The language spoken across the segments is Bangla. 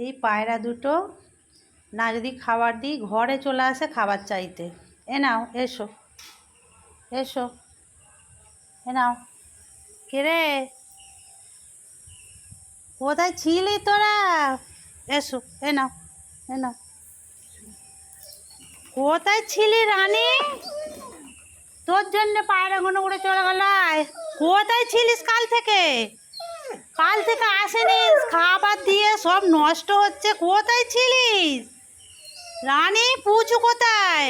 এই পায়রা দুটো না যদি খাবার দিই ঘরে চলে আসে খাবার চাইতে। এ নাও, এসো এসো, এ নাও। কে রে, কোথায় ছিলি তোরা? এসো, এ নাও, এ নাও। কোথায় ছিলি রানী? তোর জন্য পায়রাগুলো উড়ে চলে গেল। কোথায় ছিলিস কাল থেকে? কাল থেকে আসেনিস, খাবার দিয়ে সব নষ্ট হচ্ছে। কোথায় ছিলিস রানী? পুচু কোথায়?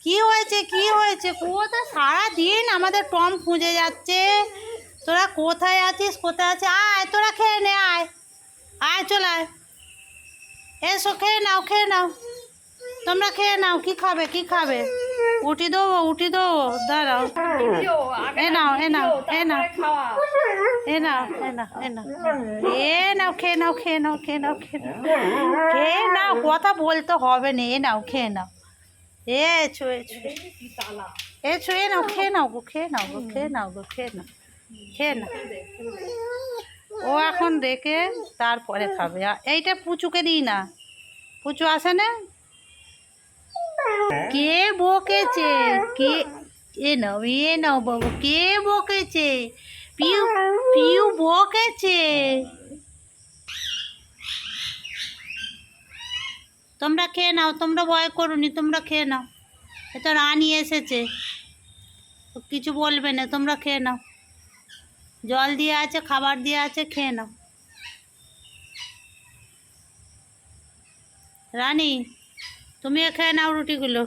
কি হয়েছে, কি হয়েছে? কোথায়? সারাদিন আমাদের টম খুঁজে যাচ্ছে। তোরা কোথায় আছিস, কোথায় আছিস? আয় তোরা খেয়ে নে, আয় আয়, চলে আয়, এসো খেয়ে নাও, খেয়ে নাও, তোমরা খেয়ে নাও। কি খাবে, কি খাবে? উঠি দেবো, উঠি দেবো, দাঁড়াও। এ নাও, এ নাও, এ নাও, এ নাও, এ নাও, এ নাও, এ নাও, খেয়ে নাও, খেয়ে নাও, খেয়ে নাও, খেয়ে নাও, খেয়ে নাও। কথা বলতে হবে না, এ নাও, খেয়ে নাও। এছো এছো এছো, এ নাও, খেয়ে নাও গো, খেয়ে নাও গো, খেয়ে নাও গো, খেয়ে নাও, খেয়ে নাও। ও এখন দেখে তারপরে খাবে। এইটা পুচুকে দিই না, পুচু আসে না। কে বকেছে? কে? এ নাও, এ নাও বাবু, কে বকেছে? পিউ, পিউ বকেছে। তোমরা খেয়ে নাও, তোমরা ভয় করোনি, তোমরা খেয়ে নাও। এ তো রানী এসেছে, কিছু বলবে না, তোমরা খেয়ে নাও। জল দিয়ে আছে, খাবার দিয়ে আছে, খেয়ে নাও। রানী, তুমিও খেয়ে নাও রুটিগুলো।